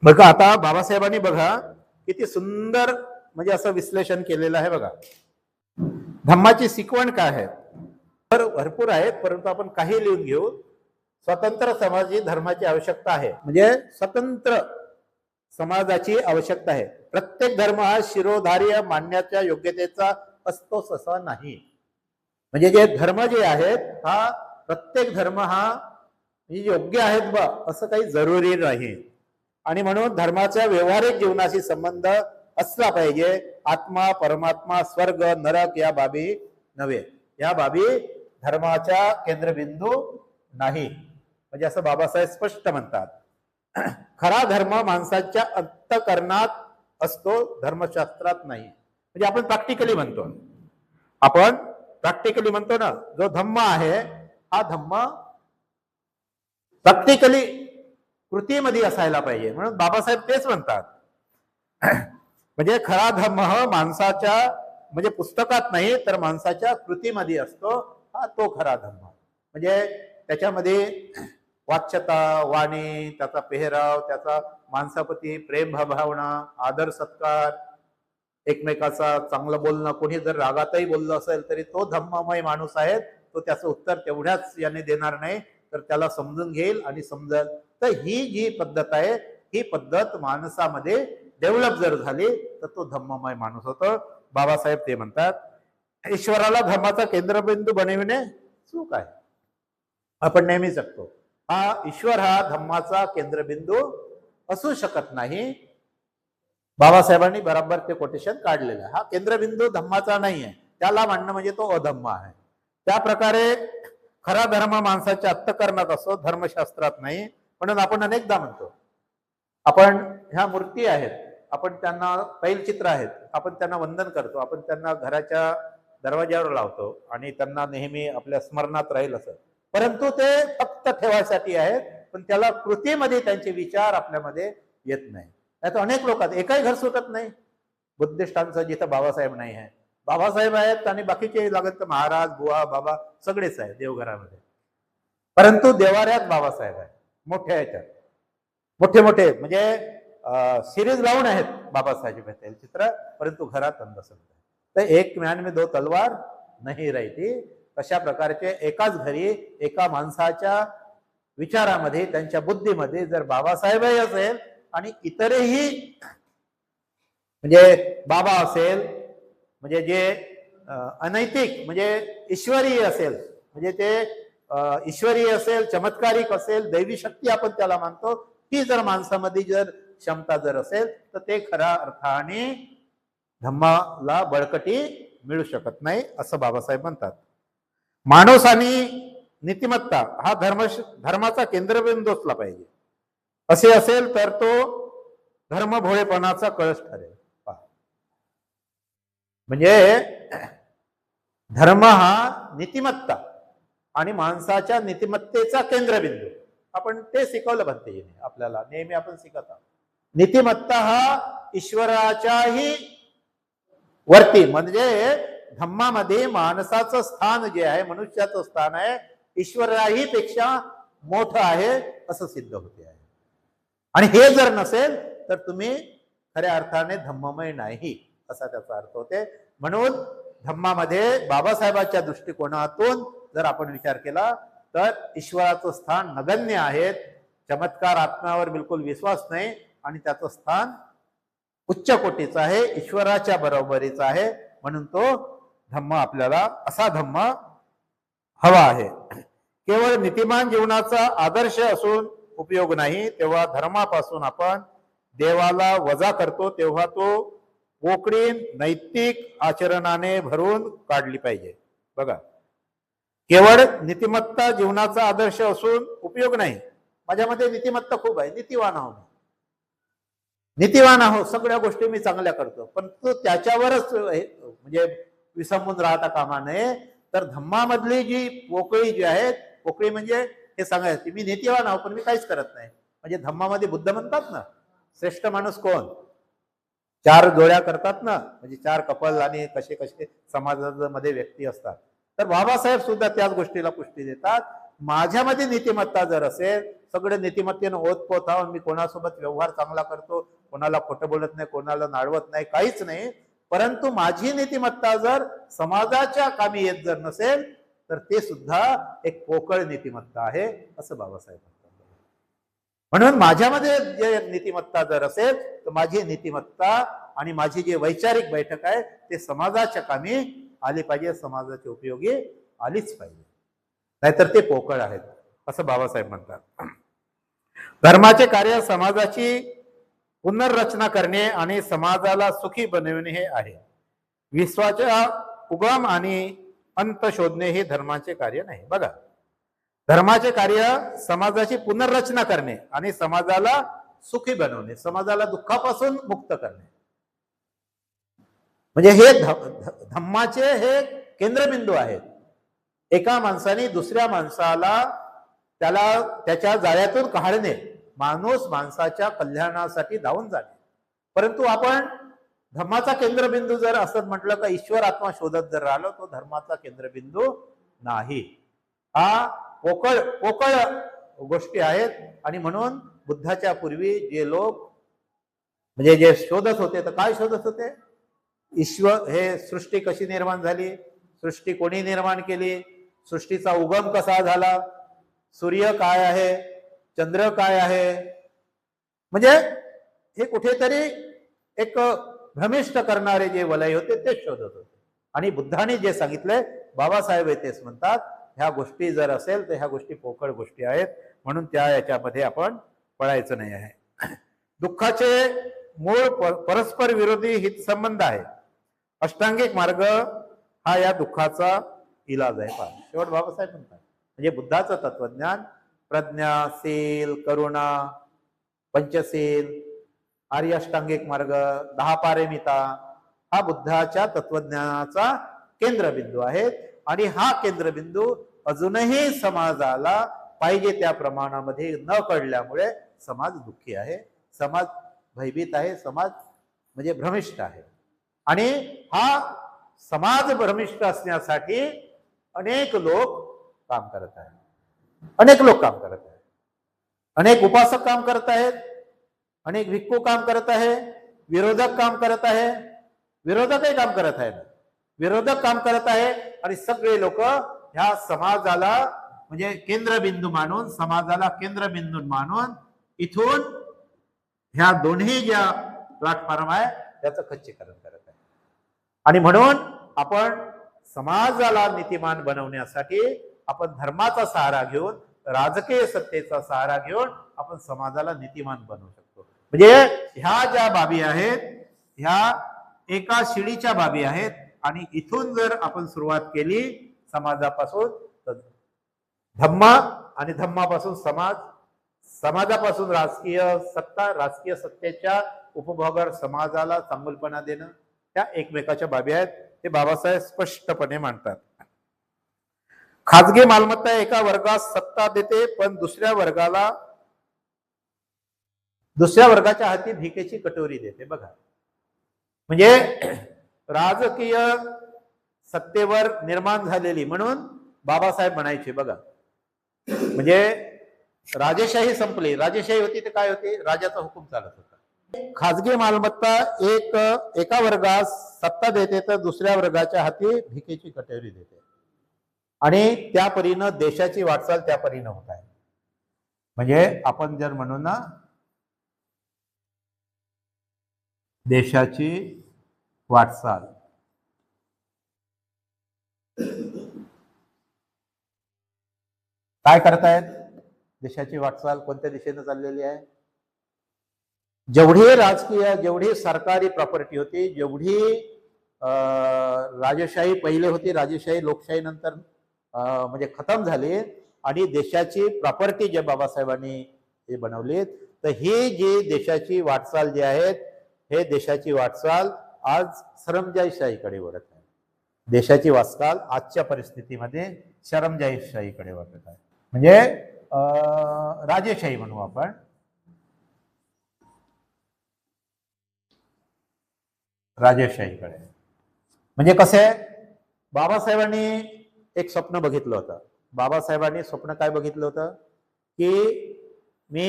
बघा आता बाबासाहेबांनी बघा किती सुंदर म्हणजे असं विश्लेषण केलेलं आहे बघा. धम्माची शिकवण काय आहे तर भरपूर आहेत, परंतु आपण काही लिहून घेऊ. स्वतंत्र समाजी धर्माची आवश्यकता आहे, म्हणजे स्वतंत्र समाजाची आवश्यकता आहे. प्रत्येक धर्म हा शिरोधार्य मानण्याच्या योग्यतेचा असतोच असा नाही. म्हणजे जे धर्म जे आहेत हा प्रत्येक धर्म हा योग्य आहेत बा असं काही जरुरी नाही. आणि म्हणून धर्माच्या व्यवहारिक जीवनाशी संबंध असला पाहिजे. आत्मा, परमात्मा, स्वर्ग, नरक या बाबी नव्हे. या बाबी धर्माच्या केंद्रबिंदू नाही, म्हणजे असं बाबासाहेब स्पष्ट म्हणतात. खरा धर्म माणसाच्या अंतःकरणात असतो, धर्मशास्त्रात नाही. म्हणजे आपण प्रॅक्टिकली म्हणतो, ना, जो धम्म आहे हा धम्म प्रॅक्टिकली कृतीमध्ये असायला पाहिजे. म्हणून बाबासाहेब तेच म्हणतात, म्हणजे खरा धर्म माणसाच्या म्हणजे पुस्तकात नाही तर माणसाच्या कृतीमध्ये असतो, हा तो खरा धर्म. म्हणजे त्याच्यामध्ये वाच्यता, वाणी, त्याचा पेहराव, त्याचा माणसाप्रती प्रेम भावना, आदर सत्कार, एकमेकाचा चांगलं बोलणं. कोणी जर रागातही बोललं असेल तरी तो धम्ममय माणूस आहे, तो त्याचं उत्तर तेवढ्याच याने देणार नाही, तर त्याला समजून घेईल आणि समजेल. तर ही जी पद्धत आहे ही पद्धत माणसामध्ये डेव्हलप जर झाली तर तो धम्ममय माणूस होतो. बाबासाहेब ते म्हणतात, ईश्वराला धर्माचा केंद्रबिंदू बनविणे चूक आहे. आपण नेहमी शकतो हा ईश्वर हा धम्माचा केंद्रबिंदू असू शकत नाही. बाबासाहेबांनी बरोबर ते कोटेशन काढलेलं आहे. हा केंद्रबिंदू धम्माचा नाही आहे, त्याला म्हणणं म्हणजे तो अधम्म आहे. त्या प्रकारे खरा धर्म माणसाच्या अंतःकरणात असतो, धर्मशास्त्रात नाही. म्हणून आपण अनेकदा म्हणतो, आपण ह्या मूर्ती आहेत, आपण त्यांना तैलचित्र आहेत, आपण त्यांना वंदन करतो, आपण त्यांना घराच्या दरवाज्यावर लावतो आणि त्यांना नेहमी आपल्या स्मरणात राहील असं. परंतु ते फक्त ठेवायसाठी आहेत, पण त्याला कृतीमध्ये त्यांचे विचार आपल्यामध्ये येत नाही. तर अनेक लोक एकही घर सुटत नाही बुद्धिस्टांचं जिथं बाबासाहेब नाही आहे. बाबासाहेब आहेत आणि बाकीचे लागत तर महाराज, बुवा, बाबा सगळेच आहेत देवघरामध्ये, परंतु देवाऱ्यात बाबासाहेब आहे. मोठ्या ह्याच्यात मोठे मोठे म्हणजे सिरीज लावून आहेत बाबासाहेब चित्र, परंतु घरात अंधश्रद्धा. तर एक म्यान में दो तलवार नाही राहती. तशा प्रकारचे एकाच घरी एका माणसाच्या विचारामध्ये, त्यांच्या बुद्धीमध्ये जर बाबासाहेबही असेल आणि इतरही म्हणजे बाबा असेल, म्हणजे जे अनैतिक म्हणजे ईश्वरीय असेल, म्हणजे ते ईश्वरीय असेल, चमत्कारिक असेल, दैवी शक्ती आपण त्याला मानतो, ती जर माणसामध्ये जर क्षमता जर असेल तर ते खऱ्या अर्थाने धम्माला बळकटी मिळू शकत नाही असं बाबासाहेब म्हणतात. माणूस आणि नीतिमत्ता हा धर्माचा केंद्रबिंदू असला पाहिजे. असे असेल तर तो धर्म भोळेपणाचा कळस ठरेल. म्हणजे धर्म हा नीतिमत्ता आणि माणसाच्या नीतिमत्तेचा केंद्रबिंदू, आपण ते शिकवलं भक्तीने आपल्याला, नेहमी आपण शिकत आहोत. नीतिमत्ता हा ईश्वराच्याही वरती, म्हणजे धम्मामध्ये माणसाचं स्थान जे आहे, मनुष्याचं स्थान आहे, ईश्वराही पेक्षा मोठं आहे असं सिद्ध होते आहे. आणि हे जर नसेल तर तुम्ही खऱ्या अर्थाने धम्ममय नाही असा त्याचा अर्थ होते. म्हणून धम्मामध्ये बाबासाहेबांच्या दृष्टिकोनातून जर आपण विचार केला तर ईश्वराचं स्थान नगण्य आहे. चमत्कार आत्म्यावर बिलकुल विश्वास नाही आणि त्याचं स्थान उच्च कोटीचं आहे, ईश्वराच्या बरोबरीचं आहे. म्हणून तो धम्म आपल्याला असा धम्म हवा आहे. केवळ नीतिमान जीवनाचा आदर्श असून उपयोग नाही. तेव्हा धर्मापासून आपण देवाला वजा करतो तेव्हा तो पोकळी नैतिक आचरणाने भरून काढली पाहिजे. बघा, केवळ नीतिमत्ता जीवनाचा आदर्श असून उपयोग नाही. माझ्यामध्ये नीतिमत्ता खूप आहे, नीतिवान आहो, सगळ्या गोष्टी मी चांगल्या करतो, पण तो त्याच्यावरच म्हणजे विसंबून राहता कामा नये. तर धम्मामधली जी पोकळी जी आहे, पोकळी म्हणजे हे सांगायचं मी नीतिवान आहो पण मी काहीच करत नाही. म्हणजे धम्मामध्ये बुद्ध म्हणतात ना, श्रेष्ठ माणूस कोण, 4 जोड्या करतात ना, म्हणजे 4 कपल आणि कसे कसे समाजामध्ये व्यक्ती असतात. तर बाबासाहेब सुद्धा त्याच गोष्टीला पुष्टी देतात माझ्यामध्ये नीतिमत्ता जर असेल, सगळे नीतिमत्तेनं ओतपोत आहोत, मी कोणासोबत व्यवहार चांगला करतो, कोणाला खोटं बोलत नाही, कोणाला नाडवत नाही, काहीच नाही, परंतु माझी नीतिमत्ता जर समाजाच्या कामी येत जर नसेल तर ते सुद्धा एक पोकळ नीतिमत्ता आहे, असं बाबासाहेब म्हणतात. म्हणून माझ्यामध्ये जे नीतिमत्ता जर असेल तर माझी नीतिमत्ता आणि माझी जी वैचारिक बैठक आहे ते समाजाच्या कामी आली पाहिजे, समाजाच्या उपयोगी आलीच पाहिजे, नाहीतर ते पोकळ आहेत, असं बाबासाहेब म्हणतात. धर्माचे कार्य समाजाची पुनर्रचना करणे आणि समाजाला सुखी बनविणे हे आहे. विश्वाचा उगम आणि अंत शोधणे हे धर्माचे कार्य नाही. बघा, धर्माचे कार्य समाजाची पुनर्रचना करणे आणि समाजाला सुखी बनवणे, समाजाला दुःखापासून मुक्त करणे, म्हणजे हे धम्माचे हे केंद्रबिंदू आहेत. एका माणसाने दुसऱ्या माणसाला त्याला त्याच्या जाळ्यातून काढणे, माणूस माणसाच्या कल्याणासाठी धावून जाणे. परंतु आपण धर्माचा केंद्रबिंदू जर असं म्हटलं का ईश्वर आत्मा शोधत जर राहिलो, तो धर्माचा केंद्रबिंदू नाही, हा पोकळ गोष्टी आहेत. आणि म्हणून बुद्धाच्या पूर्वी जे लोक म्हणजे जे शोधत होते तर काय शोधत होते? ईश्वर, हे सृष्टी कशी निर्माण झाली, सृष्टी कोणी निर्माण केली, सृष्टीचा उगम कसा झाला, सूर्य काय आहे, चंद्र काय आहे, म्हणजे हे कुठेतरी एक भ्रमिष्ट करणारे जे वलय होते ते शोधत होते. आणि बुद्धाने जे सांगितलंय, बाबासाहेब तेच म्हणतात, ह्या गोष्टी जर असेल तर ह्या गोष्टी पोकळ गोष्टी आहेत, म्हणून त्या याच्यामध्ये आपण पळायचं नाही आहे. दुःखाचे मूळ परस्पर विरोधी हितसंबंध आहे. अष्टांगिक मार्ग हा या दुःखाचा इलाज आहे. पहा, शेवट बाबासाहेब म्हणतात, म्हणजे बुद्धाचं तत्वज्ञान प्रज्ञा, शील, करुणा, पंचशील, आर्य अष्टांगिक मार्ग, 10 पारमिता हा बुद्धाच्या तत्वज्ञानाचा केंद्रबिंदू आहे. आणि हा केंद्रबिंदू अजूनही समाजाला पाहिजे त्या प्रमाणामध्ये न कळल्यामुळे समाज दुःखी आहे, समाज भयभीत आहे, समाज म्हणजे भ्रमिष्ट आहे. आणि हा समाज भ्रमिष्ट असण्यासाठी अनेक लोक काम करत आहेत, अनेक लोक काम करत आहेत, अनेक उपासक काम करत आहेत, अनेक भिक्खू काम करत आहे, विरोधक काम करत आहे, विरोधकही काम करत आहे, विरोधक काम करत आहे. आणि सगळे लोक ह्या समाजाला म्हणजे केंद्रबिंदू मानून, समाजाला केंद्रबिंदू मानून इथून ह्या दोन्ही ज्या प्लॅटफॉर्म आहे त्याचं खच्चीकरण करत आहे. आणि म्हणून आपण समाजाला नीतिमान बनवण्यासाठी आपण धर्माचा सहारा घेऊन, राजकीय सत्तेचा सहारा घेऊन आपण समाजाला नीतिमान बनवू शकतो. म्हणजे ह्या ज्या बाबी आहेत ह्या एका शिडीच्या बाबी आहेत. आणि इथून जर आपण सुरुवात केली समाजापासून, तर धम्म, आणि धम्मापासून समाज, समाजापासून राजकीय सत्ता, राजकीय सत्तेच्या उपभोगावर समाजाला चांगुलपणा देणं, त्या एकमेकाच्या बाबी आहेत. ते बाबासाहेब स्पष्टपणे मांडतात. खाजगी मालमत्ता एका वर्गास सत्ता देते, पण दुसऱ्या वर्गाच्या हाती भिकेची कटोरी देते. बघा, म्हणजे राजकीय सत्तेवर निर्माण झालेली, म्हणून बाबासाहेब म्हणायचे बघा, म्हणजे राजेशाही संपली, राजेशाही होती तर काय होती, राजाचा हुकूम चालत होता. खाजगी मालमत्ता एका वर्गास सत्ता देते तर दुसऱ्या वर्गाच्या हाती भिकेची कटोरी देते. आणि त्या परीनं देशाची वाटचाल त्या परीनं होत आहे. म्हणजे आपण जर म्हणू ना, देशाची वाटचाल काय करतायत, देशाची वाटचाल कोणत्या दिशेने चाललेली आहे? जेवढी राजकीय, जेवढी सरकारी प्रॉपर्टी होती, जेवढी राजेशाही पहिले होती, राजेशाही लोकशाही नंतर म्हणजे खतम झाली, आणि देशाची प्रॉपर्टी जे बाबासाहेबांनी हे बनवली, तर ही जी देशाची वाटचाल जी आहे, हे देशाची वाटचाल आज सरंजाईशाहीकडे वळत आहे. देशाची वाटचाल आजच्या परिस्थितीमध्ये शरमजाईशाहीकडे वळत आहे. म्हणजे राजेशाही म्हणू आपण. राजेशाहीकडे म्हणजे कसं आहे, बाबासाहेबांनी एक स्वप्न बघितलं होतं. बाबासाहेबांनी स्वप्न काय बघितलं होतं की मी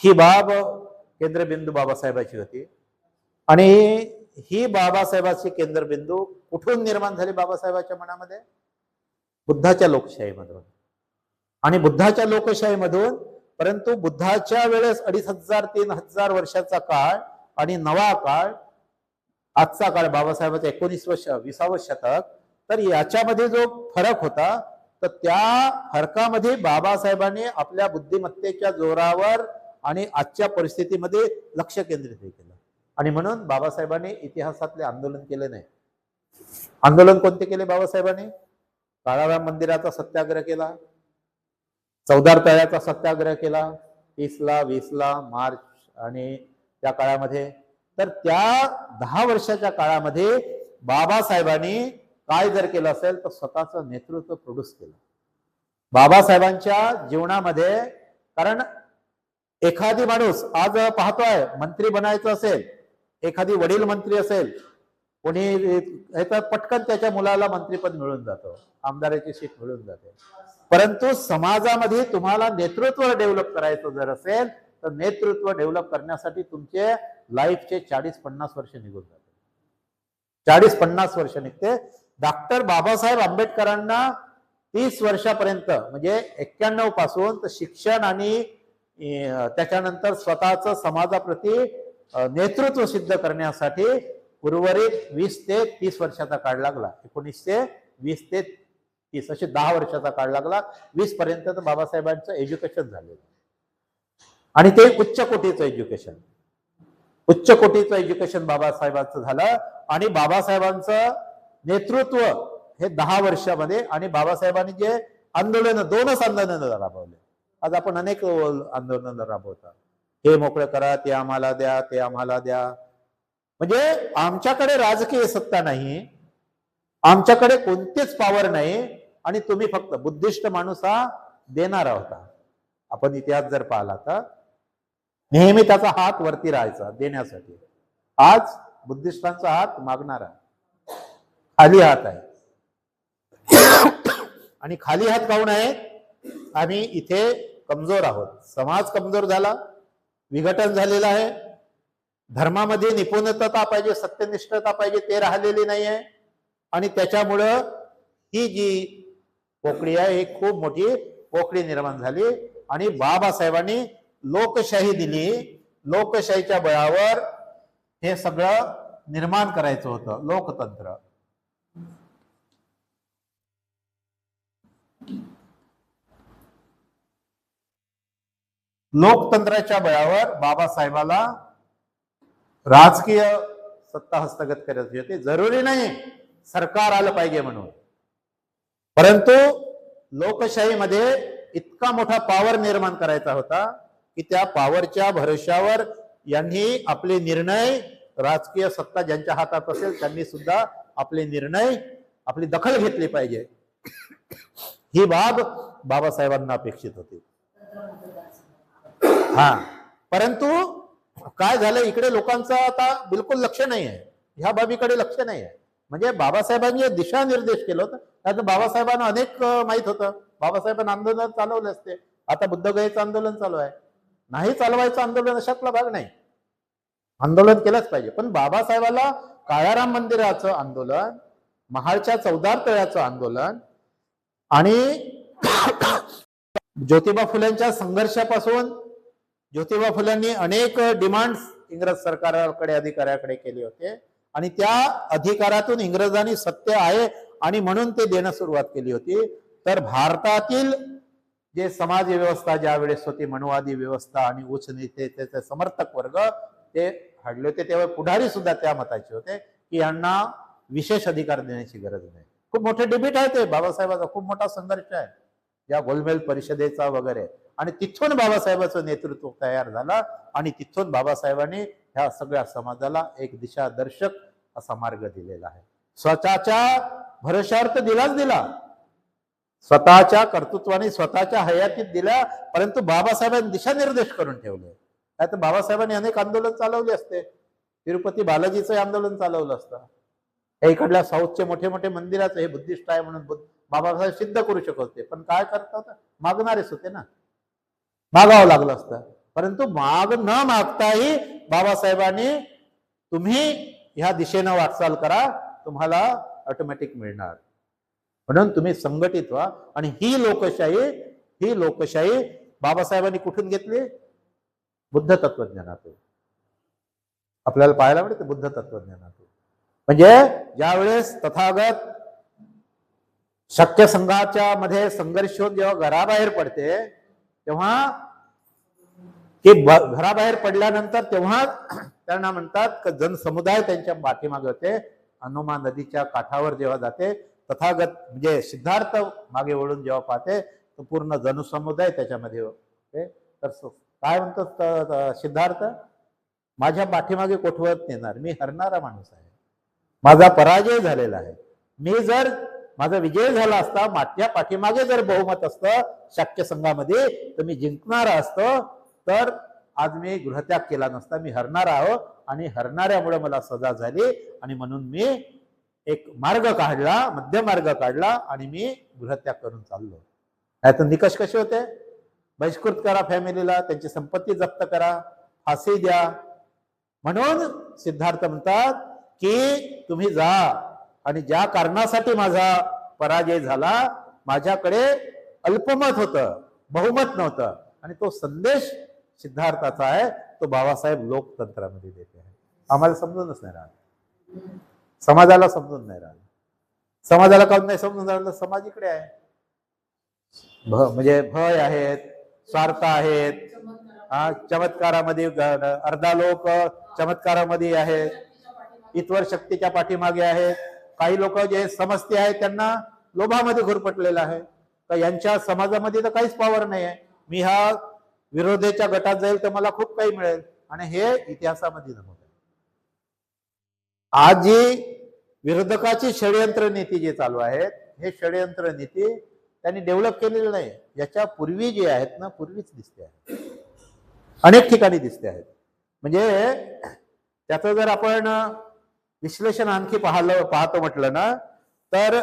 ही बाब केंद्रबिंदू बाबासाहेबाची होती आणि ही बाबासाहेबाची केंद्रबिंदू कुठून निर्माण झाली बाबासाहेबांच्या मनामध्ये? बुद्धाच्या लोकशाहीमधून. आणि बुद्धाच्या लोकशाहीमधून, परंतु बुद्धाच्या वेळेस 2500 3000 वर्षाचा काळ आणि नवा काळ, आजचा काळ बाबासाहेबांचा 20वे शतक, तर याच्यामध्ये जो फरक होता तर त्या फरकामध्ये बाबासाहेबांनी आपल्या बुद्धिमत्तेच्या जोरावर आणि आजच्या परिस्थितीमध्ये लक्ष केंद्रित केलं. आणि म्हणून बाबासाहेबांनी इतिहासातले आंदोलन केले नाही. आंदोलन कोणते केले बाबासाहेबांनी? काळाराम मंदिराचा सत्याग्रह केला, चौदार तळ्याचा सत्याग्रह केला 30ला 20ला मार्च आणि त्या काळामध्ये. तर त्या 10 वर्षाच्या काळामध्ये बाबासाहेबांनी काय जर केलं असेल तर स्वतःचं नेतृत्व प्रोड्यूस केलं बाबासाहेबांच्या जीवनामध्ये. कारण एखादी माणूस आज पाहतोय, मंत्री बनायचं असेल, एखादी वडील मंत्री असेल, कोणी पटकन त्याच्या मुलाला मंत्रीपद मिळून जातं, आमदाराची सीट मिळून जाते. परंतु समाजामध्ये तुम्हाला नेतृत्व डेव्हलप करायचं जर असेल तर नेतृत्व डेव्हलप करण्यासाठी तुमचे लाईफचे 40-50 वर्ष निघून जाते. 40-50 वर्ष निघते. डॉक्टर बाबासाहेब आंबेडकरांना 30 वर्षापर्यंत म्हणजे 91 पासून तर शिक्षण आणि त्याच्यानंतर स्वतःचं समाजाप्रती नेतृत्व सिद्ध करण्यासाठी उर्वरित 20 ते 30 वर्षाचा काळ लागला. 1920 ते 30 असे 10 वर्षाचा काळ लागला. 20 पर्यंत तर बाबासाहेबांचं एज्युकेशन झालेलं आणि ते उच्च कोटीचं एज्युकेशन, उच्च कोटीचं एज्युकेशन बाबासाहेबांचं झालं. आणि बाबासाहेबांचं नेतृत्व हे 10 वर्षामध्ये, आणि बाबासाहेबांनी जे आंदोलन, 2च आंदोलन राबवले. आज आपण अनेक आंदोलन राबवतात, हे मोकळे करा, ते आम्हाला द्या, ते आम्हाला द्या. म्हणजे आमच्याकडे राजकीय सत्ता नाही, आमच्याकडे कोणतेच पॉवर नाही आणि तुम्ही फक्त बुद्धिस्ट माणूस हा देणारा होता. आपण इतिहास जर पाहिला तर नेहमी त्याचा हात वरती राहायचा देण्यासाठी. आज बुद्धिस्टांचा हात मागणारा, खाली हात आहे. आणि खाली हात काऊन आहे? आम्ही इथे कमजोर आहोत, समाज कमजोर झाला, विघटन झालेलं आहे, धर्मामध्ये निपुणता पाहिजे, सत्यनिष्ठता पाहिजे, ते राहिलेली नाही आहे. आणि त्याच्यामुळं ही जी पोकळी आहे ही खूप मोठी पोकळी निर्माण झाली. आणि बाबासाहेबांनी लोकशाही दिली, लोकशाहीच्या बळावर हे सगळं निर्माण करायचं होतं, लोकतंत्र. लोकतंत्राच्या बळावर बाबासाहेबाला राजकीय सत्ता हस्तगत करायची होती. जरुरी नाही सरकार आलं पाहिजे म्हणून, परंतु लोकशाहीमध्ये इतका मोठा पॉवर निर्माण करायचा होता की त्या पॉवरच्या भरोश्यावर यांनी आपले निर्णय, राजकीय सत्ता ज्यांच्या हातात असेल त्यांनी सुद्धा आपले निर्णय, आपली दखल घेतली पाहिजे. ही बाब बाबासाहेबांना अपेक्षित होती. हा, परंतु काय झालं, इकडे लोकांचं आता बिलकुल लक्ष नाही आहे, ह्या बाबीकडे लक्ष नाही आहे. म्हणजे बाबासाहेबांनी दिशानिर्देश केलं होतं, त्यात बाबासाहेबांना अनेक माहित होतं, बाबासाहेबांना आंदोलन चालवले असते. आता बुद्धगयेचं आंदोलन चालू आहे, नाही चालवायचं आंदोलन अशातला भाग नाही, आंदोलन केलंच पाहिजे. पण बाबासाहेबाला काळाराम मंदिराचं आंदोलन, महाडच्या चौदार तळ्याचं आंदोलन आणि ज्योतिबा फुलेंच्या संघर्षापासून ज्योतिबा फुलेंनी अनेक डिमांड्स इंग्रज सरकारकडे, अधिकाऱ्याकडे केले होते आणि त्या अधिकारातून इंग्रजांनी सत्य आहे आणि म्हणून ते देणं सुरुवात केली होती. तर भारतातील जे समाज व्यवस्था ज्या वेळेस होती, मनुवादी व्यवस्था आणि उच्च नेते, त्याचे समर्थक वर्ग ते हाडले होते, तेव्हा पुढारी सुद्धा त्या मताचे होते की यांना विशेष अधिकार देण्याची गरज नाही. खूप मोठे डिबेट आहे ते, बाबासाहेबांचा खूप मोठा संघर्ष आहे या गोलमेल परिषदेचा वगैरे. आणि तिथून बाबासाहेबांचं नेतृत्व तयार झालं आणि तिथून बाबासाहेबांनी ह्या सगळ्या समाजाला एक दिशादर्शक असा मार्ग दिलेला आहे. स्वतःच्या भरोश्यावर तर दिलाच दिला, स्वतःच्या कर्तृत्वाने, स्वतःच्या हयातीत दिल्या, परंतु बाबासाहेबांनी दिशानिर्देश करून ठेवले. तर बाबासाहेबांनी अनेक आंदोलन चालवले असते, तिरुपती बालाजीचं आंदोलन चालवलं असतं, इकडल्या साऊथचे मोठे मोठे मंदिराचं, हे बुद्धिस्ट आहे म्हणून बाबासाहेब सिद्ध करू शकत होते, पण काय करतात, मागणारेच होते ना, मागावं लागलं असतं. परंतु न मागताही बाबासाहेबांनी तुम्ही ह्या दिशेनं वाटचाल करा, तुम्हाला ऑटोमॅटिक मिळणार. म्हणून तुम्ही संघटित व्हा. आणि ही लोकशाही बाबासाहेबांनी कुठून घेतली? बुद्ध तत्वज्ञानातून. आपल्याला पाहायला मिळते बुद्ध तत्वज्ञानातून. म्हणजे ज्यावेळेस तथागत शक्य संघाच्या मध्ये संघर्ष होऊन जेव्हा घराबाहेर पडते, तेव्हा की घराबाहेर पडल्यानंतर तेव्हा त्यांना म्हणतात जनसमुदाय त्यांच्या पाठीमागे होते. अनुमा नदीच्या काठावर जेव्हा जाते, तथागत म्हणजे सिद्धार्थ मागे वळून जेव्हा पाहते, तो पूर्ण जनसमुदाय त्याच्यामध्ये होते. तर काय म्हणतो सिद्धार्थ, माझ्या पाठीमागे कोठवत नेणार, मी हरणारा माणूस आहे, माझा पराजय झालेला आहे. मी जर माझा विजय झाला असता, माझ्या पाठीमागे जर बहुमत असतं शक्य संघामध्ये, तर मी जिंकणारा असतो, तर आज मी गृहत्याग केला नसता. मी हरणार आहो आणि हरणाऱ्यामुळे मला सजा झाली, आणि म्हणून मी एक मार्ग काढला, मध्य मार्ग काढला, आणि मी गृहत्याग करून चाललो. नाहीतर निकष कसे होते? बहिष्कृत करा फॅमिलीला, त्यांची संपत्ती जप्त करा, फाशी द्या. म्हणून सिद्धार्थ म्हणतात की तुम्ही जा, आणि ज्या कारणासाठी माझा पराजय झाला, माझ्याकडे अल्पमत होतं, बहुमत नव्हतं, आणि तो संदेश सिद्धार्थाचा आहे, तो बाबासाहेब लोकतंत्रामध्ये देते आहे. आम्हाला समजूनच नाही राहिलं, समाजाला समजून नाही राहिलं. समाजाला काऊन नाही समजून राहिलं? समाज इकडे आहे, म्हणजे भय आहेत, स्वार्थ आहेत, चमत्कारामध्ये अर्धा लोक चमत्कारामध्ये आहेत, ईश्वर शक्तीच्या पाठीमागे आहेत. काही लोक जे समजते आहेत त्यांना लोभामध्ये घुरपटलेला आहे, तर यांच्या समाजामध्ये तर काहीच पॉवर नाही आहे. मी ह्या विरोधीच्या गटात जाईल तर मला खूप काही मिळेल, आणि हे इतिहासामध्ये नमूद आहे. आज जी विरोधकाची षडयंत्र नीती जे चालू आहेत, हे षडयंत्र नीती त्यांनी डेव्हलप केलेलं नाही. याच्या पूर्वी जे आहेत ना, पूर्वीच दिसते आहे, अनेक ठिकाणी दिसते आहेत. म्हणजे त्याचं जर आपण विश्लेषण आणखी पाहतो म्हटलं ना, तर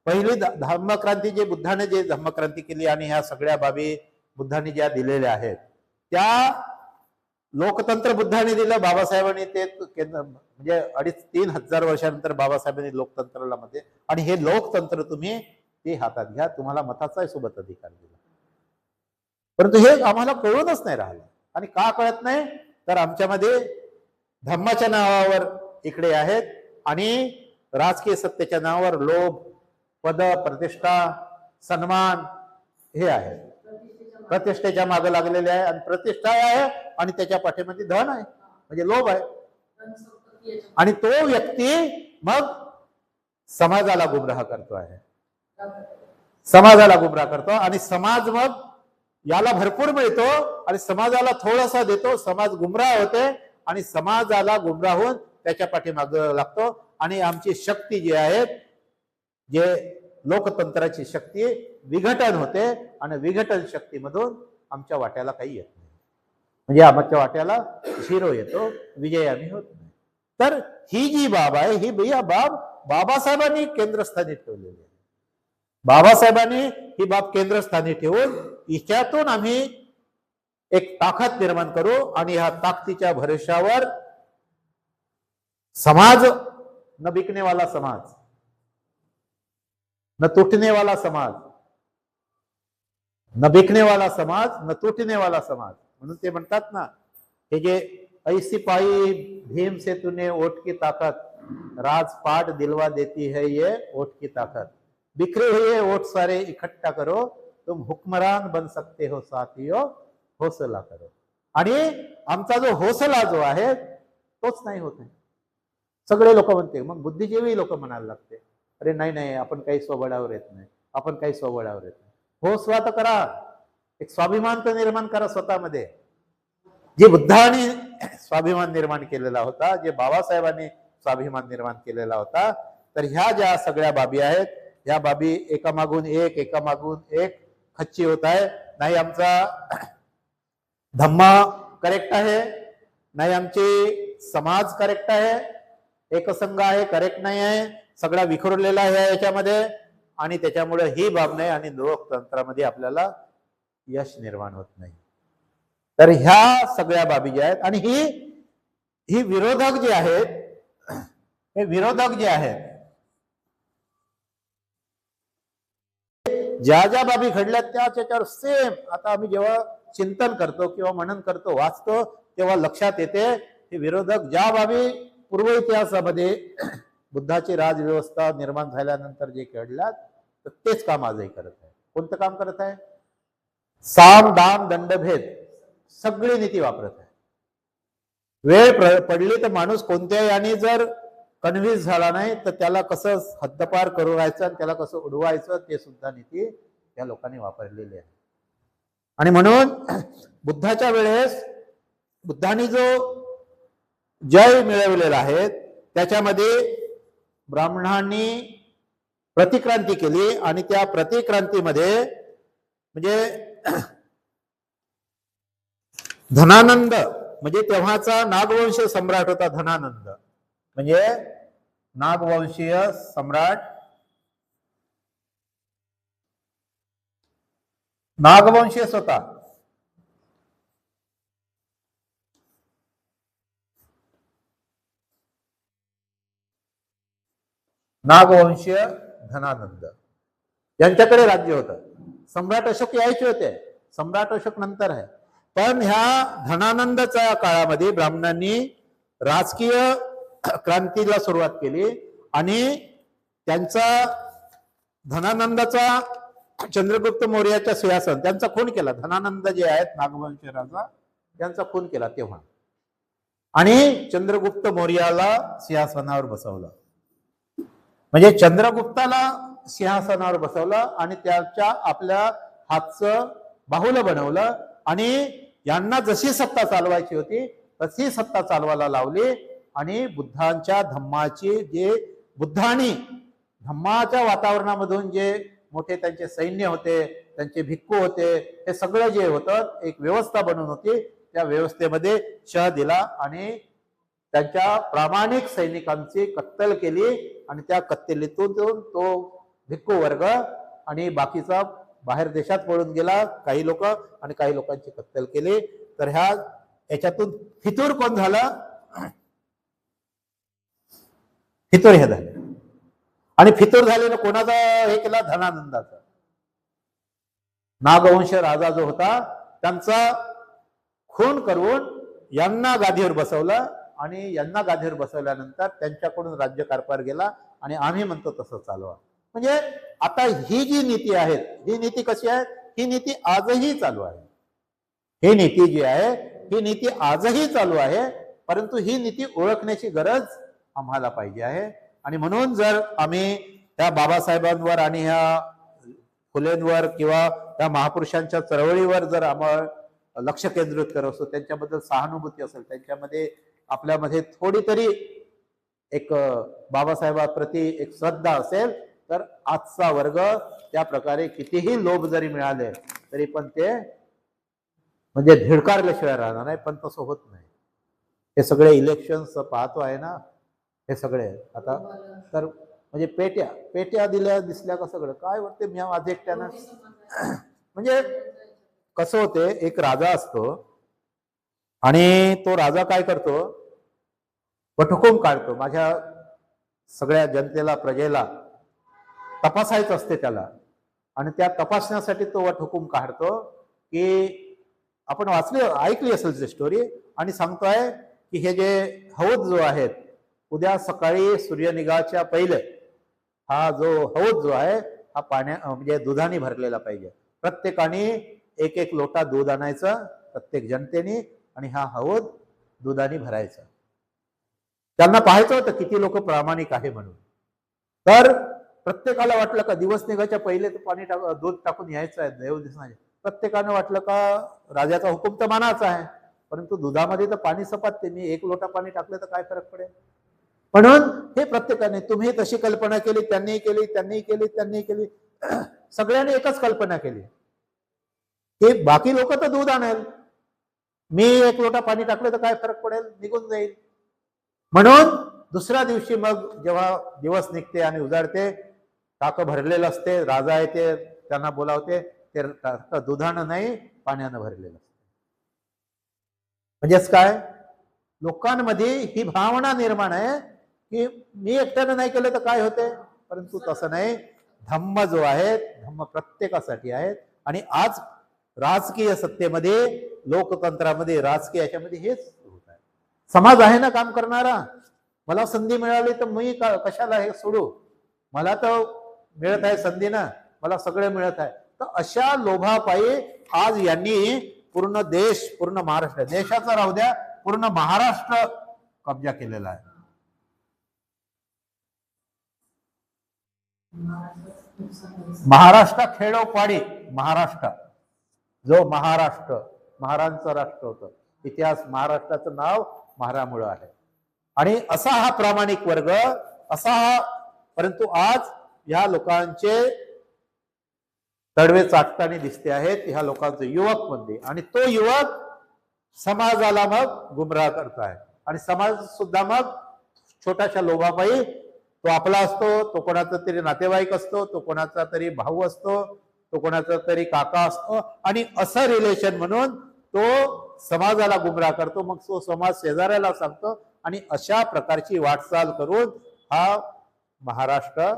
पहिली धम्मक्रांती जे बुद्धाने जे धम्मक्रांती केली, आणि ह्या सगळ्या बाबी बुद्धाने ज्या दिलेल्या आहेत, त्या लोकतंत्र बुद्धाने दिलं, बाबासाहेबांनी ते म्हणजे 2,500-3 हजार वर्षानंतर बाबासाहेबांनी लोकतंत्राला मध्ये, आणि हे लोकतंत्र तुम्ही ते हातात घ्या, तुम्हाला मताचा सोबत अधिकार दिला. परंतु हे आम्हाला कळूनच नाही राहिलं. आणि का कळत नाही? तर आमच्यामध्ये धर्माच्या नावावर इकडे आहेत, आणि राजकीय सत्तेच्या नावावर लोभ, पद, प्रतिष्ठा, सन्मान हे आहे. प्रतिष्ठेच्या मागे लागलेले आहे, आणि प्रतिष्ठा आहे, आणि त्याच्या पाठीमध्ये धन आहे, म्हणजे लोभ आहे. आणि तो व्यक्ती मग समाजाला गुमराह करतो आहे, समाजाला गुमराह करतो, आणि समाज मग याला भरपूर मिळतो, आणि समाजाला थोडासा देतो, समाज गुमराह होते, आणि समाजाला गुमराह होऊन त्याच्या पाठीमागे लागतो. आणि आमची शक्ती जी आहे, जे लोकतंत्राची शक्ती विघटन होते, आणि विघटन शक्तीमधून आमच्या वाट्याला काही येत नाही. म्हणजे आमच्या वाट्याला 0 येतो, विजय आम्ही होत नाही. तर ही जी बाब आहे, ही बाब बाबासाहेबांनी केंद्रस्थानी ठेवलेली आहे. बाबासाहेबांनी ही बाब केंद्रस्थानी ठेवून हिच्यातून आम्ही एक ताकद निर्माण करू, आणि ह्या ताकदीच्या भरोशावर समाज, न बिकने वाला समाज, न टूटने वाला समाज, न बिकने वाला समाज, न टूटने वाला समाज. म्हणून ते म्हणतात ना, हे जे ऐसी पाई भीम से तूने ओट की ताकत, राजपाट दिलवा देती है ये ओट की ताकत, बिखरे हुए ओट सारे इकट्ठा करो, तुम हुक्मरान बन सकते हो साथियों, हौसला करो. आणि आमचा जो हौसला जो आहे तोच नाही होत आहे. सगळे लोक म्हणते, मग बुद्धिजीवी लोक म्हणायला लागते, अरे नाही नाही, आपण काही स्वबळावर येत नाही, आपण काही स्वबळावर येत नाही. हो, स्वतः करा, एक स्वाभिमान तर निर्माण करा स्वतःमध्ये. जे बुद्धाने स्वाभिमान निर्माण केलेला होता, जे बाबासाहेबांनी स्वाभिमान निर्माण केलेला होता, तर ह्या ज्या सगळ्या बाबी आहेत, ह्या बाबी एकामागून एक खच्ची होत आहे. नाही आमचा धम्मा करेक्ट आहे, नाही आमची समाज करेक्ट आहे, एकसंघ आहे करेक्ट नाही आहे, सगळा विखुरलेला आहे याच्यामध्ये. आणि त्याच्यामुळे ही बाब नाही आणि निरोग तंत्रामध्ये आपल्याला यश निर्माण होत नाही. तर ह्या सगळ्या बाबी ज्या आहेत आणि ही विरोधक जे आहेत, हे विरोधक जे आहेत, ज्या ज्या बाबी घडल्यात त्याच्यावर सेम आता आम्ही जेव्हा चिंतन करतो किंवा मनन करतो, वाचतो, तेव्हा लक्षात येते हे विरोधक ज्या बाबी पूर्व इतिहासामध्ये बुद्धाची राजव्यवस्था निर्माण झाल्यानंतर जे घडल्यात तर तेच काम आजही करत आहे. कोणतं काम करत आहे? साम दाम दंडभेद सगळी नीती वापरत आहे. वेळ पडली तर माणूस कोणत्याही आणि जर कन्व्हिन्स झाला नाही तर त्याला कसं हद्दपार करू राहायचं आणि त्याला कसं उडवायचं ते सुद्धा नीती या लोकांनी वापरलेली आहे. आणि म्हणून बुद्धाच्या वेळेस बुद्धांनी जो जय मिळवलेला आहे त्याच्यामध्ये ब्राह्मणांनी प्रतिक्रांती केली आणि त्या प्रतिक्रांतीमध्ये म्हणजे धनानंद म्हणजे तेव्हाचा नागवंशीय सम्राट होता. धनानंद म्हणजे नागवंशीय सम्राट, नागवंशीय स्वतः नागवंशीय धनानंद यांच्याकडे राज्य होतं. सम्राट अशोक यायचे होते, सम्राट अशोक नंतर आहे. पण ह्या धनानंदच्या काळामध्ये ब्राह्मणांनी राजकीय क्रांतीला सुरुवात केली आणि त्यांचा धनानंदाचा चंद्रगुप्त मौर्याच्या सिंहासन त्यांचा खून केला. धनानंद जे आहेत नागवंशीय राजा त्यांचा खून केला तेव्हा, आणि चंद्रगुप्त मौर्याला सिंहासनावर बसवलं. म्हणजे चंद्रगुप्ताला सिंहासनावर बसवलं आणि त्याच्या आपल्या हातचं बाहुलं बनवलं आणि यांना जशी सत्ता चालवायची होती तशी सत्ता चालवायला लावली. आणि बुद्धांच्या धम्माची जे बुद्धांनी धम्माच्या वातावरणामधून जे मोठे त्यांचे सैन्य होते, त्यांचे भिक्खू होते, हे सगळं जे होतं एक व्यवस्था बनवून होती. त्या व्यवस्थेमध्ये शह दिला आणि त्यांच्या प्रामाणिक सैनिकांची कत्तल केली आणि त्या कत्तलीतून तो भिक्खू वर्ग आणि बाकीचा बाहेर देशात पळून गेला काही लोक आणि काही लोकांची कत्तल केली. तर याच्यातून फितूर कोण झालं? फितूर हे झाले. आणि फितूर झालेलं कोणाचा हे केला? धनानंदाचा. नागवंश राजा जो होता त्यांचा खून करून यांना गादीवर बसवलं आणि यांना गादीवर बसवल्यानंतर त्यांच्याकडून राज्यकारभार गेला आणि आम्ही म्हणतो तसं चालवा. म्हणजे आता ही जी नीती आहे ही नीती कशी आहे? ही नीती आजही चालू आहे. ही नीती जी आहे ही नीती आजही चालू आहे, परंतु ही नीती ओळखण्याची गरज आम्हाला पाहिजे आहे. आणि म्हणून जर आम्ही त्या बाबासाहेबांवर आणि ह्या फुलेंवर किंवा त्या महापुरुषांच्या चळवळीवर जर आम्हाला लक्ष केंद्रित करत असतो, त्यांच्याबद्दल सहानुभूती असेल, त्यांच्यामध्ये आपल्यामध्ये थोडी तरी एक बाबासाहेबांप्रती एक श्रद्धा असेल, तर आजचा वर्ग त्या प्रकारे कितीही लोभ जरी मिळाले तरी पण ते म्हणजे धिडकारल्याशिवाय राहणार नाही. पण तसं होत नाही. हे सगळे इलेक्शन्स पाहतो आहे ना, हे सगळे आता तर म्हणजे पेट्या दिसल्या का सगळं काय वाटते मी माझे एकट्यानं. म्हणजे कसं होते, एक राजा असतो आणि तो राजा काय करतो? वटहुकूम काढतो. माझ्या सगळ्या जनतेला, प्रजेला तपासायचं असते त्याला, आणि त्या तपासण्यासाठी तो वटहुकूम काढतो की आपण ऐकली असेल ती स्टोरी. आणि सांगतोय की हे जे हौद जो आहेत, उद्या सकाळी सूर्यनिगाच्या पहिले हा जो हौद जो आहे हा म्हणजे दुधाने भरलेला पाहिजे. प्रत्येकाने एक एक लोटा दूध आणायचं प्रत्येक जनतेने आणि हा हौद दुधाने भरायचा. त्यांना पाहायचं होतं किती लोक प्रामाणिक आहे म्हणून. तर प्रत्येकाला वाटलं का दिवस निघायच्या पहिले तर दूध टाकून यायचं आहे, देव दिसणार. प्रत्येकानं वाटलं का राजाचा हुकूम तर मानाचा आहे, परंतु दुधामध्ये तर पाणी सपाट, त्यांनी एक लोटा पाणी टाकलं तर काय फरक पडेल. म्हणून हे प्रत्येकाने, तुम्ही तशी कल्पना केली, त्यांनी केली, सगळ्यांनी एकच कल्पना केली की बाकी लोक तर दूध आणेल, मी एक लोटा पाणी टाकलं तर काय फरक पडेल, निघून जाईल. म्हणून दुसऱ्या दिवशी मग जेव्हा दिवस निघते आणि उजाडते टाकं भरलेलं असते, राजा येते त्यांना बोलावते, ते टाकं दुधानं नाही पाण्यानं भरलेलं असते. म्हणजेच काय, लोकांमध्ये ही भावना निर्माण आहे की मी एकट्यानं नाही केलं तर काय होते, परंतु तसं नाही. धम्म जो आहे, धम्म प्रत्येकासाठी आहे. आणि आज राजकीय सत्तेमध्ये, लोकतंत्रामध्ये, राजकीय याच्यामध्ये हेच होत आहे. समाज आहे ना काम करणारा, मला संधी मिळाली तर मी कशाला हे सोडू, मला तर मिळत आहे संधी ना, मला सगळे मिळत आहे. तर अशा लोभापायी आज यांनी पूर्ण देश, पूर्ण महाराष्ट्र, देशाचा राहू द्या, पूर्ण महाराष्ट्र कब्जा केलेला आहे. महाराष्ट्र खेडोपाडी, महाराष्ट्र जो महाराष्ट्र महाराजांचं राष्ट्र होतं, इतिहास महाराष्ट्राचं नाव महारामुळे आहे. आणि असा हा प्रामाणिक वर्ग, असा हा, परंतु आज ह्या लोकांचे तडवे चाटताना दिसते आहेत ह्या लोकांचे युवक मध्ये. आणि तो युवक समाजाला मग गुमराह करताय. आणि समाज सुद्धा मग छोट्याशा लोभापायी, तो आपला असतो, तो कोणाचा तरी नातेवाईक असतो, तो कोणाचा तरी भाऊ असतो, तो कोणाचा तरी काका असतो, आणि असं रिलेशन म्हणून तो समाजाला गुमराह करतो. मग तो समाज शेजाऱ्याला सांगतो, आणि अशा प्रकारची वाटचाल करून हा महाराष्ट्र.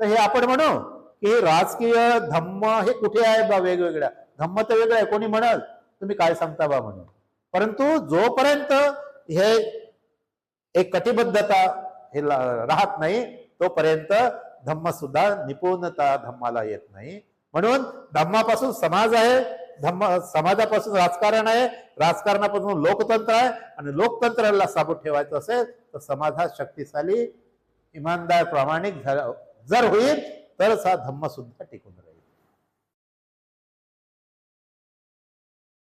तर हे आपण म्हणू की राजकीय धम्म हे कुठे आहे बा, वेगवेगळ्या धम्म तर वेगळं आहे, कोणी म्हणाल तुम्ही काय सांगता बा म्हणून. परंतु जोपर्यंत हे एक कटिबद्धता हे राहत नाही, तोपर्यंत धम्म सुद्धा निपुणता धम्माला येत नाही. म्हणून धम्मापासून समाज आहे, धम्म समाजापासून राजकारण आहे, राजकारणापासून लोकतंत्र आहे, आणि लोकतंत्राला साबूत ठेवायचं असेल तर समाज हा शक्तिशाली, इमानदार, प्रामाणिक जर होईल तरच हा धम्म सुद्धा टिकून राहील.